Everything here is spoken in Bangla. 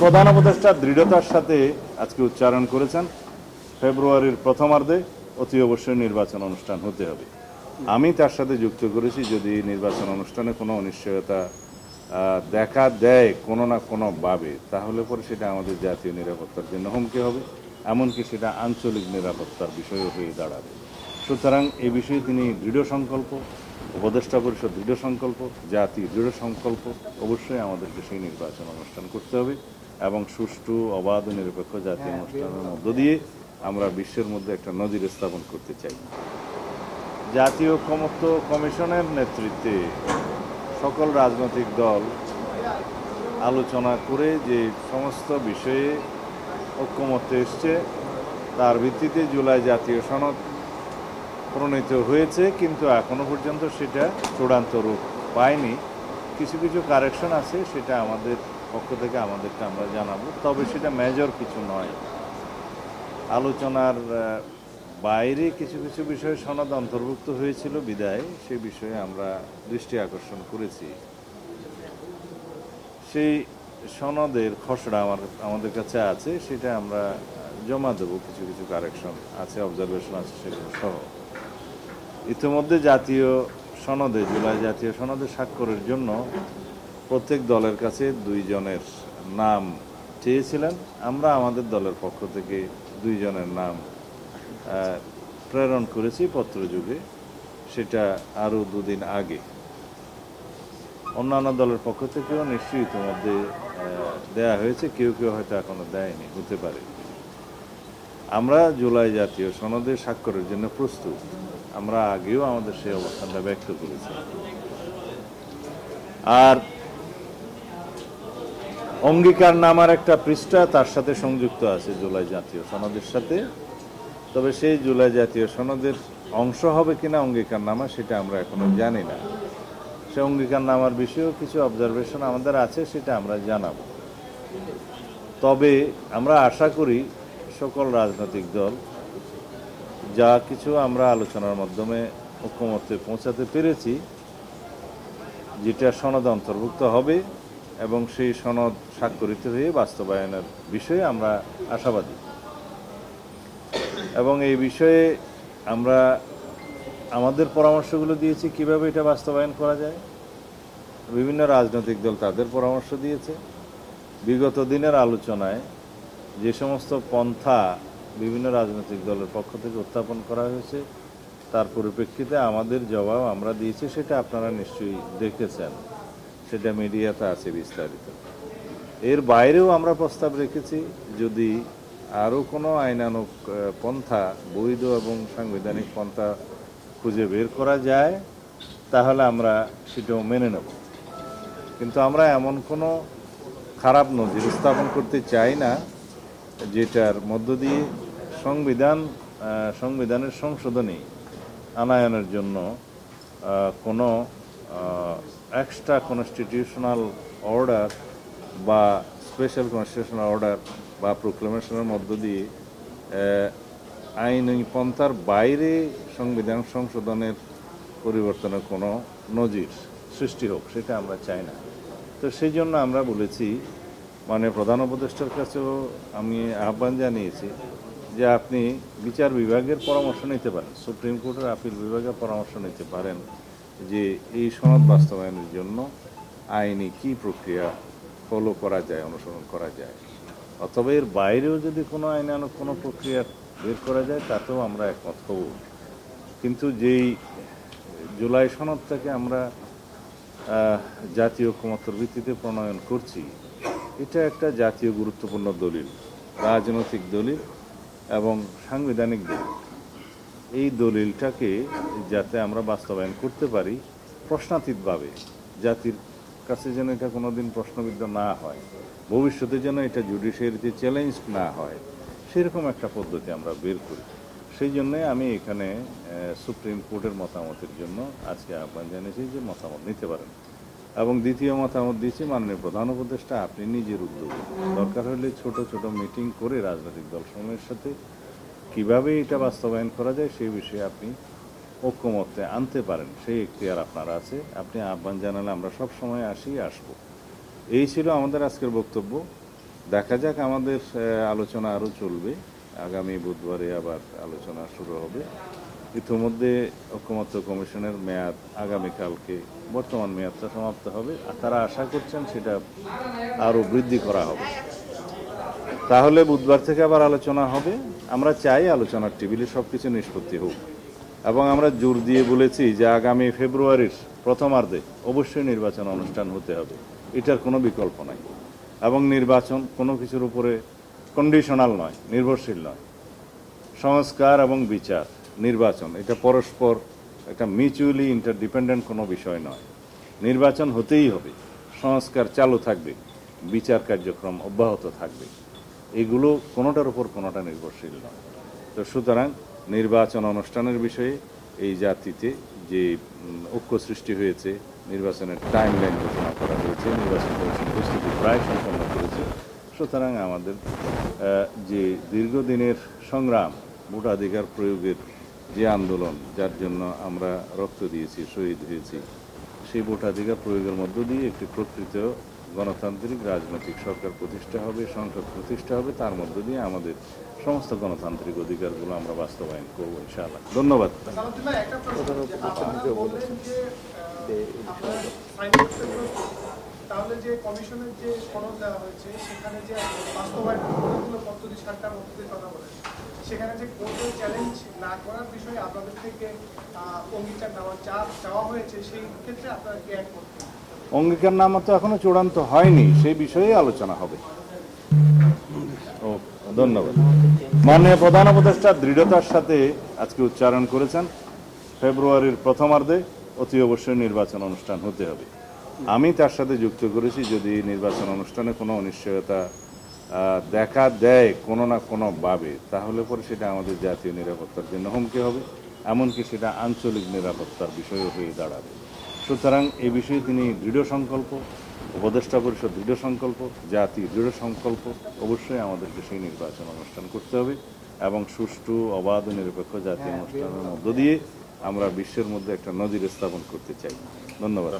প্রধান উপদেষ্টা দৃঢ়তার সাথে আজকে উচ্চারণ করেছেন ফেব্রুয়ারির প্রথমার্ধে অতি অবশ্যই নির্বাচন অনুষ্ঠান হতে হবে। আমি তার সাথে যুক্ত করেছি যদি নির্বাচন অনুষ্ঠানে কোনো অনিশ্চয়তা দেখা দেয় কোনো না কোনোভাবে, তাহলে পরে সেটা আমাদের জাতীয় নিরাপত্তার জন্য হুমকি হবে, এমনকি সেটা আঞ্চলিক নিরাপত্তার বিষয়ও হয়ে দাঁড়াবে। সুতরাং এই বিষয়ে তিনি দৃঢ় সংকল্প, উপদেষ্টা পরিষদ দৃঢ় সংকল্প, জাতি দৃঢ় সংকল্প, অবশ্যই আমাদেরকে সেই নির্বাচন অনুষ্ঠান করতে হবে এবং সুষ্ঠু অবাধ নিরপেক্ষ জাতীয় অনুষ্ঠানের মধ্য দিয়ে আমরা বিশ্বের মধ্যে একটা নজির স্থাপন করতে চাই। জাতীয় ঐকমত্য কমিশনের নেতৃত্বে সকল রাজনৈতিক দল আলোচনা করে যে সমস্ত বিষয়ে ঐকমত্যে এসছে তার ভিত্তিতে জুলাই জাতীয় সনদ প্রণীত হয়েছে, কিন্তু এখনো পর্যন্ত সেটা চূড়ান্ত রূপ পায়নি। কিছু কিছু কারেকশন আছে, সেটা আমাদের পক্ষ থেকে আমাদেরকে আমরা জানাবো, তবে সেটা মেজর কিছু নয়। আলোচনার বাইরে কিছু কিছু বিষয়ে সনদ অন্তর্ভুক্ত হয়েছিল বিদায় সেই বিষয়ে আমরা দৃষ্টি আকর্ষণ করেছি। সেই সনদের খসড়া আমাদের কাছে আছে, সেটা আমরা জমা দেবো। কিছু কিছু কারেকশন আছে, অবজারভেশন আছে, সেগুলো সহ। ইতিমধ্যে জাতীয় সনদে, জুলাই জাতীয় সনদে স্বাক্ষরের জন্য প্রত্যেক দলের কাছে 2 জনের নাম চেয়েছিলেন। আমরা আমাদের দলের পক্ষ থেকে 2 জনের নাম প্রেরণ করেছি পত্রযুগে, সেটা আরও 2 দিন আগে। অন্যান্য দলের পক্ষ থেকেও নিশ্চয়ই ইতিমধ্যে দেয়া হয়েছে, কেউ কেউ হয়তো এখনো দেয়নি, হতে পারে। আমরা জুলাই জাতীয় সনদে স্বাক্ষরের জন্য প্রস্তুত। আমরা আগেও আমাদের সেই অবস্থানটা ব্যক্ত করেছি। আর অঙ্গীকারনামার একটা পৃষ্ঠা তার সাথে সংযুক্ত আছে জুলাই জাতীয় সনদের সাথে, তবে সেই জুলাই জাতীয় সনদের অংশ হবে কিনা অঙ্গীকারনামা সেটা আমরা এখনো জানি না। সে অঙ্গীকারনামার বিষয়েও কিছু অবজারভেশন আমাদের আছে, সেটা আমরা জানাবো। তবে আমরা আশা করি সকল রাজনৈতিক দল যা কিছু আমরা আলোচনার মাধ্যমে ঐকমত্যে পৌঁছাতে পেরেছি, যেটা সনদ অন্তর্ভুক্ত হবে এবং সেই সনদ স্বাক্ষরিত হয়ে বাস্তবায়নের বিষয়ে আমরা আশাবাদী। এবং এই বিষয়ে আমরা আমাদের পরামর্শগুলো দিয়েছি কিভাবে এটা বাস্তবায়ন করা যায়। বিভিন্ন রাজনৈতিক দল তাদের পরামর্শ দিয়েছে। বিগত দিনের আলোচনায় যে সমস্ত পন্থা বিভিন্ন রাজনৈতিক দলের পক্ষ থেকে উত্থাপন করা হয়েছে তার পরিপ্রেক্ষিতে আমাদের জবাব আমরা দিয়েছি, সেটা আপনারা নিশ্চয়ই দেখেছেন, সেটা মিডিয়াতে আছে বিস্তারিত। এর বাইরেও আমরা প্রস্তাব রেখেছি যদি আরও কোনো আইনানুগ পন্থা, বৈধ এবং সাংবিধানিক পন্থা খুঁজে বের করা যায় তাহলে আমরা সেটাও মেনে নেব। কিন্তু আমরা এমন কোনো খারাপ নজির স্থাপন করতে চাই না যেটার মধ্য দিয়ে সংবিধানের সংশোধনী আনয়নের জন্য কোনো এক্সট্রা কনস্টিটিউশনাল অর্ডার বা স্পেশাল কনস্টিটিউশনাল অর্ডার বা প্রোক্লেমেশনের মধ্য দিয়ে আইনি পন্থার বাইরে সংবিধান সংশোধনের পরিবর্তনের কোনো নজির সৃষ্টি হোক, সেটা আমরা চাই না। তো সেই জন্য আমরা বলেছি, মানে প্রধান উপদেষ্টার কাছেও আমি আহ্বান জানিয়েছি যে আপনি বিচার বিভাগের পরামর্শ নিতে পারেন, সুপ্রিম কোর্টের আপিল বিভাগের পরামর্শ নিতে পারেন যে এই সনদ বাস্তবায়নের জন্য আইনি কী প্রক্রিয়া ফলো করা যায়, অনুসরণ করা যায়, অথবা এর বাইরেও যদি কোনো আইনানুগ কোনো প্রক্রিয়া বের করা যায় তাতেও আমরা একমত হব। কিন্তু যেই জুলাই সনদটাকে আমরা জাতীয় ঐকমত্যের ভিত্তিতে প্রণয়ন করছি, এটা একটা জাতীয় গুরুত্বপূর্ণ দলিল, রাজনৈতিক দলিল এবং সাংবিধানিক দলিল। এই দলিলটাকে যাতে আমরা বাস্তবায়ন করতে পারি প্রশ্নাতীতভাবে, জাতির কাছে যেন এটা কোনোদিন প্রশ্নবিদ্ধ না হয়, ভবিষ্যতে যেন এটা জুডিশিয়ারিতে চ্যালেঞ্জ না হয়, সেরকম একটা পদ্ধতি আমরা বের করি। সেই জন্যে আমি এখানে সুপ্রিম কোর্টের মতামতের জন্য আজকে আহ্বান জানিয়েছি যে মতামত নিতে পারেন। এবং দ্বিতীয় মতামত দিয়েছি মাননীয় প্রধান উপদেষ্টা আপনি নিজের উদ্যোগে দরকার হলে ছোট ছোট মিটিং করে রাজনৈতিক দলসমূহের সাথে কিভাবে এটা বাস্তবায়ন করা যায় সেই বিষয়ে আপনি ঐকমত্যে আনতে পারেন, সেই এখতিয়ার আপনার আছে। আপনি আহ্বান জানালে আমরা সব সময় আসবো। এই ছিল আমাদের আজকের বক্তব্য। দেখা যাক, আমাদের আলোচনা আরও চলবে। আগামী বুধবারে আবার আলোচনা শুরু হবে। ইতিমধ্যে ঐকমত্য কমিশনের মেয়াদ আগামীকালকে, বর্তমান মেয়াদটা সমাপ্ত হবে। আর তারা আশা করছেন সেটা আরও বৃদ্ধি করা হবে। তাহলে বুধবার থেকে আবার আলোচনা হবে। আমরা চাই আলোচনার টেবিলে সব কিছু নিষ্পত্তি হোক, এবং আমরা জোর দিয়ে বলেছি যে আগামী ফেব্রুয়ারির প্রথমার্ধে অবশ্যই নির্বাচন অনুষ্ঠান হতে হবে, এটার কোনো বিকল্প নাই। এবং নির্বাচন কোনো কিছুর উপরে কন্ডিশনাল নয়, নির্ভরশীল নয়। সংস্কার এবং বিচার, নির্বাচন, এটা পরস্পর একটা মিউচুয়ালি ইন্টারডিপেন্ডেন্ট কোনো বিষয় নয়। নির্বাচন হতেই হবে, সংস্কার চালু থাকবে, বিচার কার্যক্রম অব্যাহত থাকবে। এগুলো কোনোটার উপর কোনোটা নির্ভরশীল নয়। তো সুতরাং নির্বাচন অনুষ্ঠানের বিষয়ে এই জাতিতে যে ঐক্য সৃষ্টি হয়েছে, নির্বাচনের টাইম লাইন ঘোষণা করা হয়েছে, নির্বাচন কমিশন প্রস্তুতি প্রায় সম্পন্ন করেছে। সুতরাং আমাদের যে দীর্ঘদিনের সংগ্রাম, ভোটাধিকার প্রয়োগের যে আন্দোলন, যার জন্য আমরা রক্ত দিয়েছি, শহীদ হয়েছি, সেই ভোটাধিকার প্রয়োগের মধ্য দিয়ে একটি প্রকৃত গণতান্ত্রিক রাজনৈতিক সরকার প্রতিষ্ঠা হবে, সংসদ প্রতিষ্ঠা হবে। তার মধ্য দিয়ে আমাদের সমস্ত গণতান্ত্রিক অধিকারগুলো আমরা বাস্তবায়ন করবো ইনশাআল্লাহ। ধন্যবাদ। তাহলে যে কমিশনের যে সনদ দেওয়া হয়েছে সেখানে যে বাস্তবায়ন পদ্ধতি সরকার পদ্ধতির কথা বলেন, সেখানে যে কোর্টে চ্যালেঞ্জ না করার বিষয়ে আপনাদের থেকে অঙ্গীকার চাওয়া হয়েছে, সেই ক্ষেত্রে আপনারা কি এক করতেন? অঙ্গীকারনামা তো এখনো চূড়ান্ত হয়নি, সেই বিষয়ে আলোচনা হবে। ও ধন্যবাদ। মাননীয় প্রধান উপদেষ্টা দৃঢ়তার সাথে আজকে উচ্চারণ করেছেন ফেব্রুয়ারির প্রথমার্ধে অতি অবশ্যই নির্বাচন অনুষ্ঠান হতে হবে। আমি তার সাথে যুক্ত করেছি, যদি নির্বাচন অনুষ্ঠানে কোনো অনিশ্চয়তা দেখা দেয় কোনো না কোনোভাবে, তাহলে পরে সেটা আমাদের জাতীয় নিরাপত্তার জন্য হুমকি হবে, এমনকি সেটা আঞ্চলিক নিরাপত্তার বিষয়ও হয়ে দাঁড়াবে। সুতরাং এই বিষয়ে তিনি দৃঢ় সংকল্প, উপদেষ্টা পরিষদ দৃঢ় সংকল্প, জাতি দৃঢ় সংকল্প। অবশ্যই আমাদেরকে সেই নির্বাচন অনুষ্ঠান করতে হবে, এবং সুষ্ঠু, অবাধ, নিরপেক্ষ জাতীয় অনুষ্ঠানের মধ্য দিয়ে আমরা বিশ্বের মধ্যে একটা নজির স্থাপন করতে চাই। ধন্যবাদ।